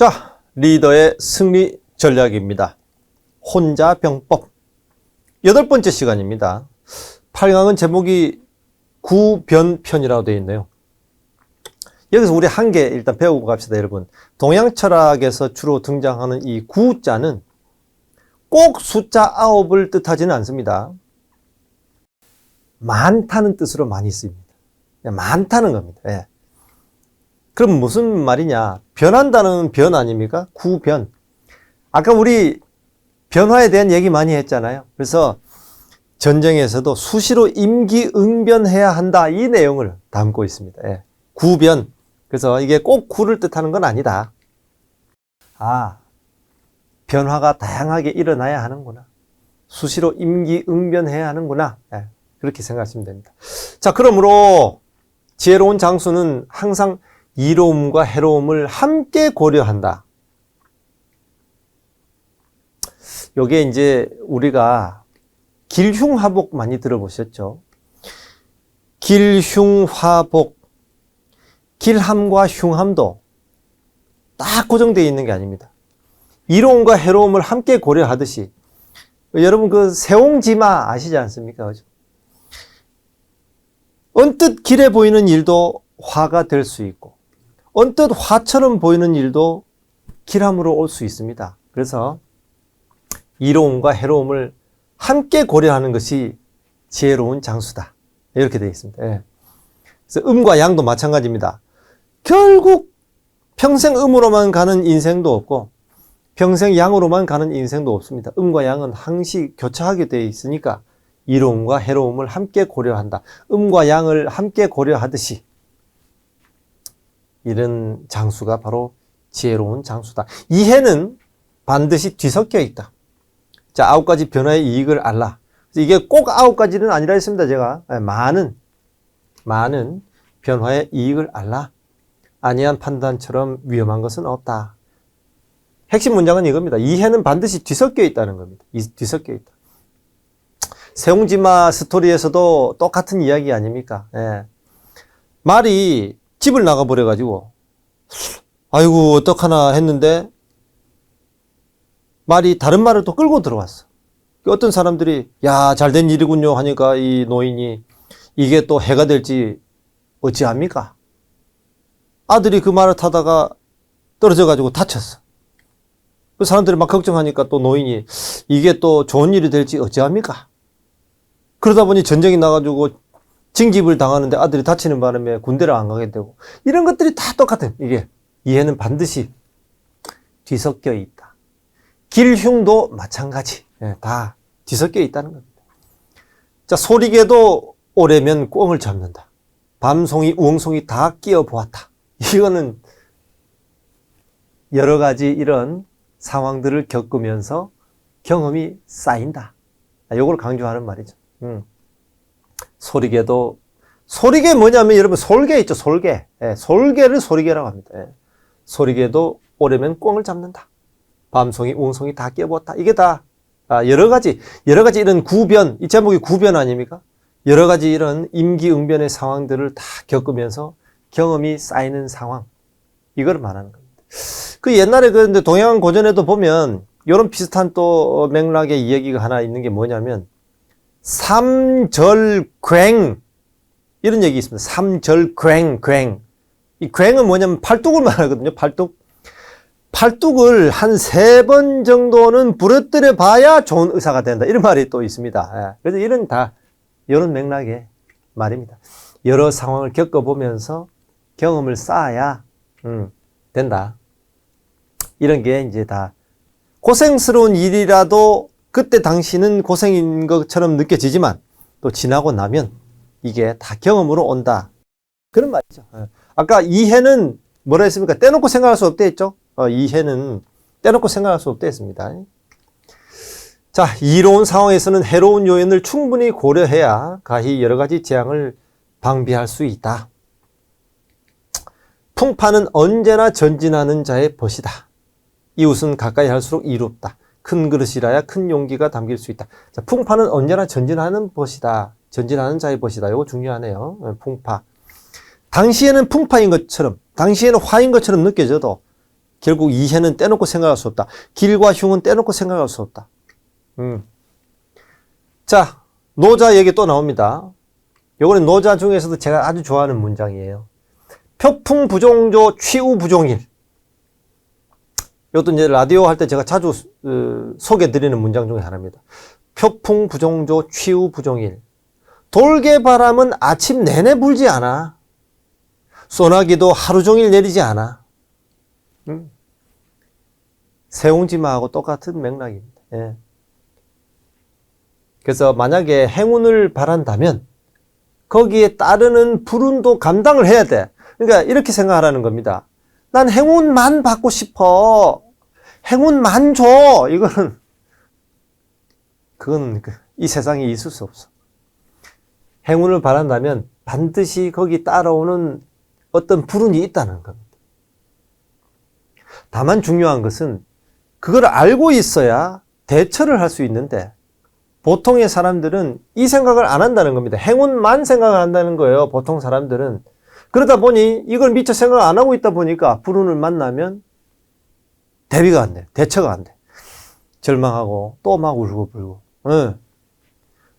자, 리더의 승리 전략입니다. 혼자 병법. 8번째 시간입니다. 8강은 제목이 구변편이라고 되어 있네요. 여기서 우리 한 개 일단 배우고 갑시다, 여러분. 동양 철학에서 주로 등장하는 이 구자는 꼭 숫자 9을 뜻하지는 않습니다. 많다는 뜻으로 많이 쓰입니다. 많다는 겁니다. 예. 그럼 무슨 말이냐? 변한다는 변 아닙니까? 구변. 아까 우리 변화에 대한 얘기 많이 했잖아요. 그래서 전쟁에서도 수시로 임기응변해야 한다, 이 내용을 담고 있습니다. 예. 구변. 그래서 이게 꼭 구를 뜻하는 건 아니다. 아, 변화가 다양하게 일어나야 하는구나. 수시로 임기응변해야 하는구나. 예. 그렇게 생각하시면 됩니다. 자, 그러므로 지혜로운 장수는 항상 이로움과 해로움을 함께 고려한다. 요게 이제 우리가 길흉화복 많이 들어보셨죠? 길흉화복. 길함과 흉함도 딱 고정되어 있는 게 아닙니다. 이로움과 해로움을 함께 고려하듯이, 여러분 그 세옹지마 아시지 않습니까? 그죠? 언뜻 길해 보이는 일도 화가 될 수 있고, 언뜻 화처럼 보이는 일도 길함으로 올 수 있습니다. 그래서 이로움과 해로움을 함께 고려하는 것이 지혜로운 장수다, 이렇게 되어 있습니다. 예. 그래서 음과 양도 마찬가지입니다. 결국 평생 음으로만 가는 인생도 없고 평생 양으로만 가는 인생도 없습니다. 음과 양은 항시 교차하게 되어 있으니까 이로움과 해로움을 함께 고려한다. 음과 양을 함께 고려하듯이 이런 장수가 바로 지혜로운 장수다. 이해는 반드시 뒤섞여 있다. 자, 9가지 변화의 이익을 알라. 이게 꼭 9가지는 아니라 했습니다. 제가 많은 변화의 이익을 알라. 아니한 판단처럼 위험한 것은 없다. 핵심 문장은 이겁니다. 이해는 반드시 뒤섞여 있다는 겁니다. 뒤섞여 있다. 세옹지마 스토리에서도 똑같은 이야기 아닙니까? 예. 말이 집을 나가버려가지고 아이고 어떡하나 했는데 말이 다른 말을 또 끌고 들어왔어. 어떤 사람들이 야, 잘된 일이군요 하니까 이 노인이 이게 또 해가 될지 어찌합니까? 아들이 그 말을 타다가 떨어져가지고 다쳤어. 그 사람들이 막 걱정하니까 또 노인이 이게 또 좋은 일이 될지 어찌합니까? 그러다 보니 전쟁이 나가지고 징집을 당하는데 아들이 다치는 바람에 군대를 안 가게 되고, 이런 것들이 다 똑같은, 이게 이해는 반드시 뒤섞여 있다. 길흉도 마찬가지. 예, 다 뒤섞여 있다는 겁니다. 자, 소리개도 오래면 꿩을 잡는다. 밤송이, 우엉송이 다 끼어 보았다. 이거는 여러 가지 이런 상황들을 겪으면서 경험이 쌓인다. 요걸 강조하는 말이죠. 소리개 뭐냐면 여러분 솔개 있죠, 솔개. 예, 솔개를 소리개라고 합니다. 예. 소리개도 오래면 꿩을 잡는다. 밤송이, 우엉송이 다 끼어보았다. 이게 다 여러 가지 이런 구변, 이 제목이 구변 아닙니까? 여러 가지 이런 임기응변의 상황들을 다 겪으면서 경험이 쌓이는 상황, 이걸 말하는 겁니다. 그 옛날에 그런데 동양 고전에도 보면 이런 비슷한 또 맥락의 이야기가 하나 있는 게 뭐냐면 삼절괭, 이런 얘기 있습니다. 삼절괭. 이 괭은 뭐냐면 팔뚝을 말하거든요. 팔뚝을 한 3번 정도는 부러뜨려 봐야 좋은 의사가 된다, 이런 말이 또 있습니다. 예. 그래서 이런 맥락의 말입니다. 여러 상황을 겪어보면서 경험을 쌓아야 된다. 이런 게 이제 다 고생스러운 일이라도 그때 당시는 고생인 것처럼 느껴지지만 또 지나고 나면 이게 다 경험으로 온다, 그런 말이죠. 아까 이해는 뭐라 했습니까? 떼놓고 생각할 수 없다 했죠? 이해는 떼놓고 생각할 수 없다 했습니다. 자, 이로운 상황에서는 해로운 요인을 충분히 고려해야 가히 여러 가지 재앙을 방비할 수 있다. 풍파는 언제나 전진하는 자의 벗이다. 이웃은 가까이 할수록 이롭다. 큰 그릇이라야 큰 용기가 담길 수 있다. 자, 풍파는 언제나 전진하는 벗이다. 전진하는 자의 벗이다. 이거 중요하네요. 풍파. 당시에는 풍파인 것처럼, 당시에는 화인 것처럼 느껴져도 결국 이해는 떼놓고 생각할 수 없다. 길과 흉은 떼놓고 생각할 수 없다. 자, 노자 얘기 또 나옵니다. 요거는 노자 중에서도 제가 아주 좋아하는 문장이에요. 표풍부종조 취우부종일. 이것도 이제 라디오 할 때 제가 자주 소개드리는 문장 중에 하나입니다. 표풍부종조 취우부종일. 돌개바람은 아침 내내 불지 않아. 소나기도 하루 종일 내리지 않아. 세옹지마하고 똑같은 맥락입니다. 예. 그래서 만약에 행운을 바란다면 거기에 따르는 불운도 감당을 해야 돼. 그러니까 이렇게 생각하라는 겁니다. 난 행운만 받고 싶어. 행운만 줘. 그건 이 세상에 있을 수 없어. 행운을 바란다면 반드시 거기 따라오는 어떤 불운이 있다는 겁니다. 다만 중요한 것은 그걸 알고 있어야 대처를 할 수 있는데 보통의 사람들은 이 생각을 안 한다는 겁니다. 행운만 생각을 한다는 거예요. 보통 사람들은. 그러다 보니 이걸 미처 생각을 안 하고 있다 보니까 불운을 만나면 대비가 안 돼. 대처가 안 돼. 절망하고 또 막 울고불고.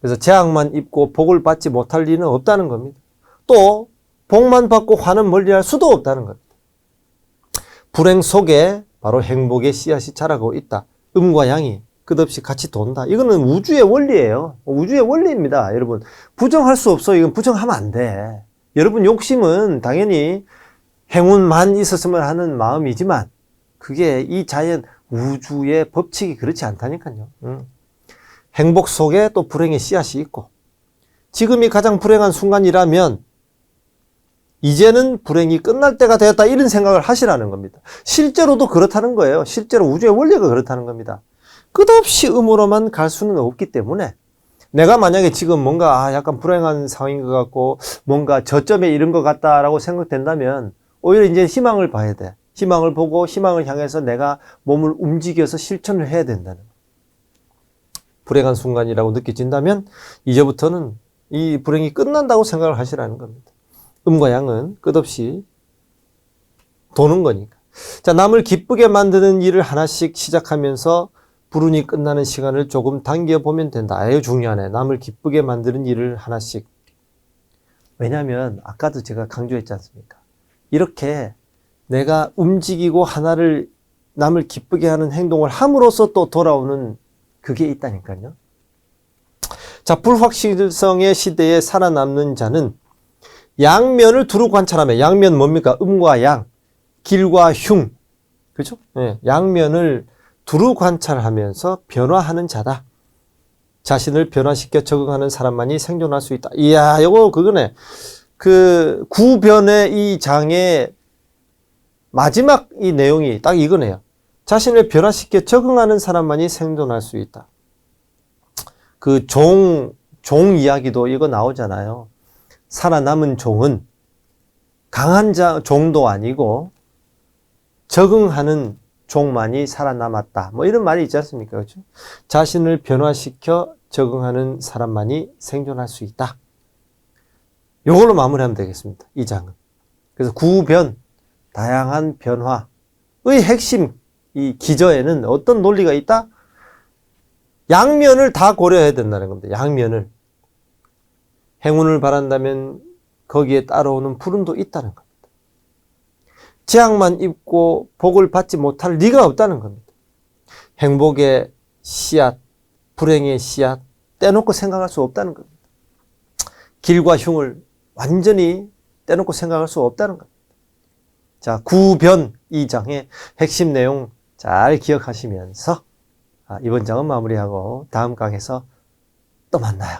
그래서 재앙만 입고 복을 받지 못할 리는 없다는 겁니다. 또 복만 받고 화는 멀리할 수도 없다는 겁니다. 불행 속에 바로 행복의 씨앗이 자라고 있다. 음과 양이 끝없이 같이 돈다. 이거는 우주의 원리예요. 우주의 원리입니다. 여러분 부정할 수 없어. 이건 부정하면 안 돼. 여러분 욕심은 당연히 행운만 있었으면 하는 마음이지만 그게 이 자연 우주의 법칙이 그렇지 않다니까요. 행복 속에 또 불행의 씨앗이 있고 지금이 가장 불행한 순간이라면 이제는 불행이 끝날 때가 되었다 이런 생각을 하시라는 겁니다. 실제로도 그렇다는 거예요. 실제로 우주의 원리가 그렇다는 겁니다. 끝없이 음으로만 갈 수는 없기 때문에 내가 만약에 지금 뭔가 약간 불행한 상황인 것 같고 뭔가 저점에 이른 것 같다라고 생각된다면 오히려 이제 희망을 봐야 돼. 희망을 보고 희망을 향해서 내가 몸을 움직여서 실천을 해야 된다는 거예요. 불행한 순간이라고 느껴진다면 이제부터는 이 불행이 끝난다고 생각을 하시라는 겁니다. 음과 양은 끝없이 도는 거니까. 자, 남을 기쁘게 만드는 일을 하나씩 시작하면서 불운이 끝나는 시간을 조금 당겨보면 된다. 아주 중요하네. 남을 기쁘게 만드는 일을 하나씩. 왜냐하면 아까도 제가 강조했지 않습니까? 이렇게 내가 움직이고 하나를 남을 기쁘게 하는 행동을 함으로써 또 돌아오는 그게 있다니까요. 자, 불확실성의 시대에 살아남는 자는 양면을 두루 관찰하며, 양면 뭡니까? 음과 양, 길과 흉. 그죠? 네, 양면을 두루 관찰하면서 변화하는 자다. 자신을 변화시켜 적응하는 사람만이 생존할 수 있다. 이야, 이거 그거네. 그 구변의 이 장의 마지막 이 내용이 딱 이거네요. 자신을 변화시켜 적응하는 사람만이 생존할 수 있다. 그 종 이야기도 이거 나오잖아요. 살아남은 종은 강한 종도 아니고 적응하는 종만이 살아남았다. 뭐 이런 말이 있지 않습니까? 그렇죠? 자신을 변화시켜 적응하는 사람만이 생존할 수 있다. 이걸로 마무리하면 되겠습니다. 이 장은. 그래서 구변, 다양한 변화의 핵심, 이 기저에는 어떤 논리가 있다? 양면을 다 고려해야 된다는 겁니다. 양면을. 행운을 바란다면 거기에 따라오는 불운도 있다는 겁니다. 재앙만 입고 복을 받지 못할 리가 없다는 겁니다. 행복의 씨앗, 불행의 씨앗 떼놓고 생각할 수 없다는 겁니다. 길과 흉을 완전히 떼놓고 생각할 수 없다는 겁니다. 자, 구변 2장의 핵심 내용 잘 기억하시면서 이번 장은 마무리하고 다음 강에서 또 만나요.